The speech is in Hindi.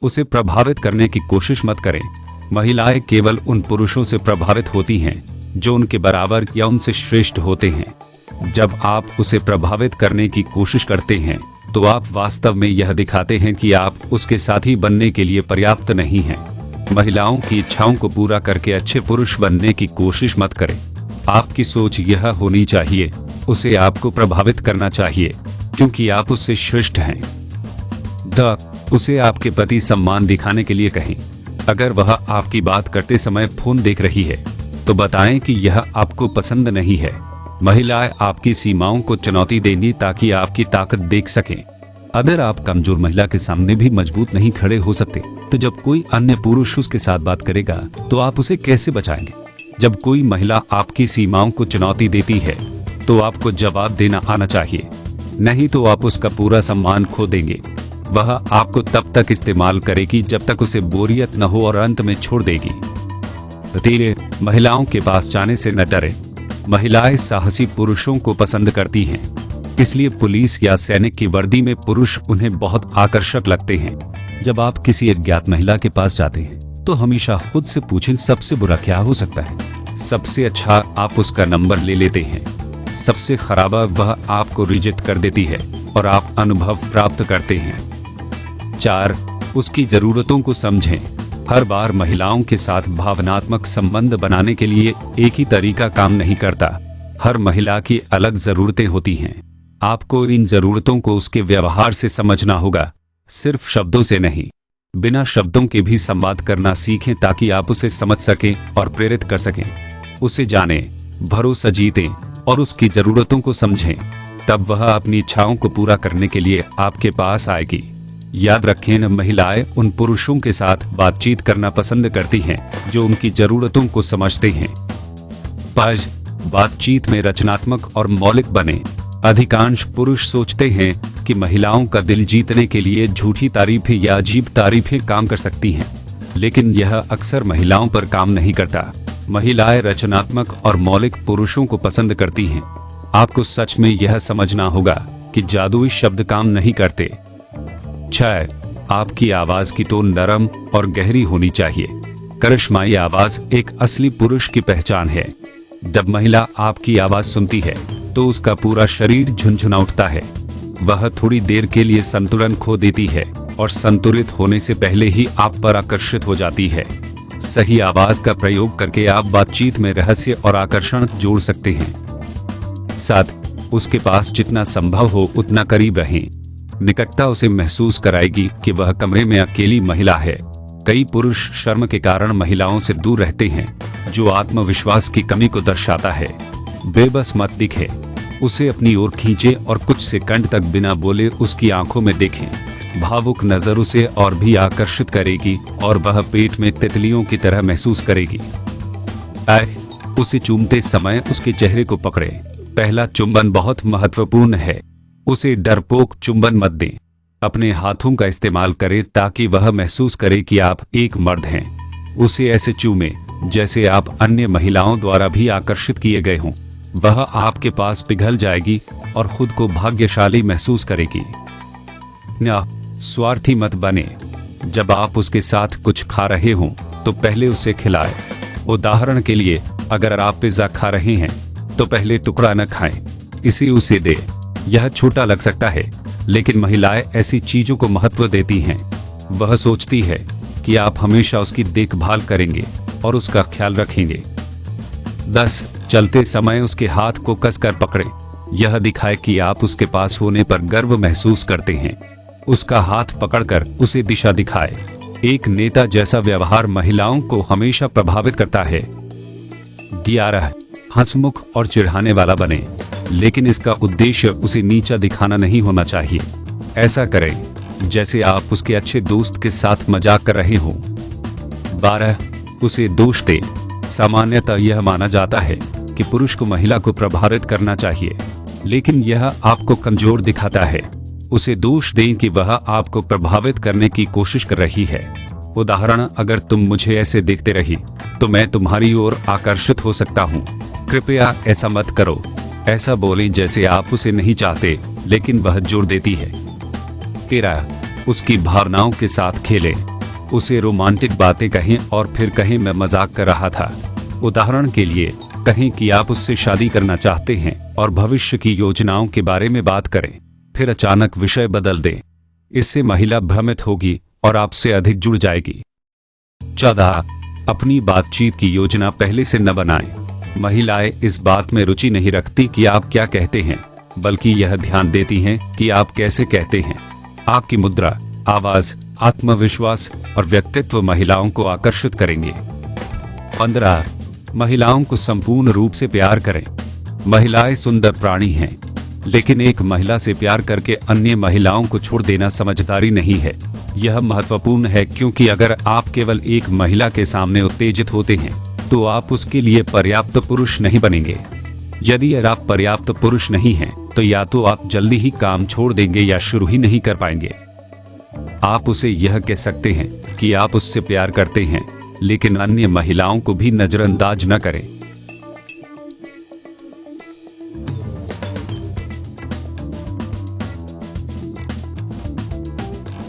उसे प्रभावित करने की कोशिश मत करें। महिलाएं केवल उन पुरुषों से प्रभावित होती हैं जो उनके बराबर या उनसे श्रेष्ठ होते हैं। जब आप उसे प्रभावित करने की कोशिश करते हैं तो आप वास्तव में यह दिखाते हैं कि आप उसके साथी बनने के लिए पर्याप्त नहीं हैं। महिलाओं की इच्छाओं को पूरा करके अच्छे पुरुष बनने की कोशिश मत करें। आपकी सोच यह होनी चाहिए, उसे आपको प्रभावित करना चाहिए क्योंकि आप उससे श्रेष्ठ हैं। उसे आपके प्रति सम्मान दिखाने के लिए कहें। अगर वह आपकी बात करते समय फोन देख रही है तो बताएं कि यह आपको पसंद नहीं है। महिलाएं आपकी सीमाओं को चुनौती देंगी ताकि आपकी ताकत देख सकें। अगर आप कमजोर महिला के सामने भी मजबूत नहीं खड़े हो सकते तो जब कोई अन्य पुरुष उसके साथ बात करेगा तो आप उसे कैसे बचाएंगे? जब कोई महिला आपकी सीमाओं को चुनौती देती है तो आपको जवाब देना आना चाहिए, नहीं तो आप उसका पूरा सम्मान खो देंगे। वह आपको तब तक इस्तेमाल करेगी जब तक उसे बोरियत न हो और अंत में छोड़ देगी। धीरे महिलाओं के पास जाने से न डरें। महिलाएं साहसी पुरुषों को पसंद करती हैं, इसलिए पुलिस या सैनिक की वर्दी में पुरुष उन्हें बहुत आकर्षक लगते हैं। जब आप किसी अज्ञात महिला के पास जाते हैं तो हमेशा खुद से पूछें सबसे बुरा क्या हो सकता है। सबसे अच्छा आप उसका नंबर ले लेते हैं, सबसे खराब वह आपको रिजेक्ट कर देती है और आप अनुभव प्राप्त करते हैं। 4. उसकी जरूरतों को समझें। हर बार महिलाओं के साथ भावनात्मक संबंध बनाने के लिए एक ही तरीका काम नहीं करता। हर महिला की अलग जरूरतें होती हैं। आपको इन जरूरतों को उसके व्यवहार से समझना होगा, सिर्फ शब्दों से नहीं। बिना शब्दों के भी संवाद करना सीखें ताकि आप उसे समझ सकें और प्रेरित कर सकें। उसे जानें, भरोसा जीतें और उसकी जरूरतों को समझें, तब वह अपनी इच्छाओं को पूरा करने के लिए आपके पास आएगी। याद रखें, महिलाएं उन पुरुषों के साथ बातचीत करना पसंद करती हैं जो उनकी जरूरतों को समझते हैं। 5. बातचीत में रचनात्मक और मौलिक बने। अधिकांश पुरुष सोचते हैं कि महिलाओं का दिल जीतने के लिए झूठी तारीफें या अजीब तारीफें काम कर सकती हैं, लेकिन यह अक्सर महिलाओं पर काम नहीं करता। महिलाएं रचनात्मक और मौलिक पुरुषों को पसंद करती हैं। आपको सच में यह समझना होगा कि जादुई शब्द काम नहीं करते। 6. आपकी आवाज की टोन नरम और गहरी होनी चाहिए। करिश्माई आवाज एक असली पुरुष की पहचान है। जब महिला आपकी आवाज सुनती है तो उसका पूरा शरीर झुनझुना उठता है। वह थोड़ी देर के लिए संतुलन खो देती है और संतुलित होने से पहले ही आप पर आकर्षित हो जाती है। सही आवाज का प्रयोग करके आप बातचीत में रहस्य और आकर्षण जोड़ सकते हैं। 7. उसके पास जितना संभव हो उतना करीब रहें। निकटता उसे महसूस कराएगी कि वह कमरे में अकेली महिला है। कई पुरुष शर्म के कारण महिलाओं से दूर रहते हैं, जो आत्मविश्वास की कमी को दर्शाता है। बेबस मत दिखे, उसे अपनी ओर खींचे और कुछ सेकंड तक बिना बोले उसकी आंखों में देखें। भावुक नजर उसे और भी आकर्षित करेगी और वह पेट में तितलियों की तरह महसूस करेगी। उसे चूमते समय उसके चेहरे को पकड़े। पहला चुंबन बहुत महत्वपूर्ण है। उसे डरपोक चुंबन मत दें। अपने हाथों का इस्तेमाल करें ताकि वह महसूस करे कि आप एक मर्द हैं। उसे ऐसे चूमें जैसे आप अन्य महिलाओं द्वारा भी आकर्षित किए गए हों। वह आपके पास पिघल जाएगी और खुद को भाग्यशाली महसूस करेगी। स्वार्थी मत बने। जब आप उसके साथ कुछ खा रहे हों तो पहले उसे खिलाएं। उदाहरण के लिए, अगर आप पिज्जा खा रहे हैं तो पहले टुकड़ा न खाएं, इसे उसे दे। यह छोटा लग सकता है, लेकिन महिलाएं ऐसी चीजों को महत्व देती हैं। वह सोचती है कि आप हमेशा उसकी देखभाल करेंगे और उसका ख्याल रखेंगे। 10. चलते समय उसके हाथ को कसकर पकड़ें। यह दिखाए कि आप उसके पास होने पर गर्व महसूस करते हैं। उसका हाथ पकड़कर उसे दिशा दिखाए। एक नेता जैसा व्यवहार महिलाओं को हमेशा प्रभावित करता है। 11. हंसमुख और चिढ़ाने वाला बने, लेकिन इसका उद्देश्य उसे नीचा दिखाना नहीं होना चाहिए। ऐसा करें जैसे आप उसके अच्छे दोस्त के साथ मजाक कर रहे हो। 12. उसे दोष दें। सामान्यतः यह माना जाता है कि पुरुष को महिला को प्रभावित करना चाहिए, लेकिन यह आपको कमजोर दिखाता है। उसे दोष दें कि वह आपको प्रभावित करने की कोशिश कर रही है। उदाहरण, अगर तुम मुझे ऐसे देखते रही तो मैं तुम्हारी ओर आकर्षित हो सकता हूँ। कृपया ऐसा मत करो। ऐसा बोलें जैसे आप उसे नहीं चाहते, लेकिन वह जोर देती है। 13. उसकी भावनाओं के साथ खेलें। उसे रोमांटिक बातें कहें और फिर कहें मैं मजाक कर रहा था। उदाहरण के लिए कहें कि आप उससे शादी करना चाहते हैं और भविष्य की योजनाओं के बारे में बात करें, फिर अचानक विषय बदल दें। इससे महिला भ्रमित होगी और आपसे अधिक जुड़ जाएगी। 14. अपनी बातचीत की योजना पहले से न बनाएं। महिलाएं इस बात में रुचि नहीं रखती कि आप क्या कहते हैं, बल्कि यह ध्यान देती हैं कि आप कैसे कहते हैं। आपकी मुद्रा, आवाज, आत्मविश्वास और व्यक्तित्व महिलाओं को आकर्षित करेंगे। 15. महिलाओं को संपूर्ण रूप से प्यार करें। महिलाएं सुंदर प्राणी हैं, लेकिन एक महिला से प्यार करके अन्य महिलाओं को छोड़ देना समझदारी नहीं है। यह महत्वपूर्ण है क्योंकि अगर आप केवल एक महिला के सामने उत्तेजित होते हैं तो आप उसके लिए पर्याप्त पुरुष नहीं बनेंगे। यदि आप पर्याप्त पुरुष नहीं हैं तो या तो आप जल्दी ही काम छोड़ देंगे या शुरू ही नहीं कर पाएंगे। आप उसे यह कह सकते हैं कि आप उससे प्यार करते हैं, लेकिन अन्य महिलाओं को भी नजरअंदाज न करें।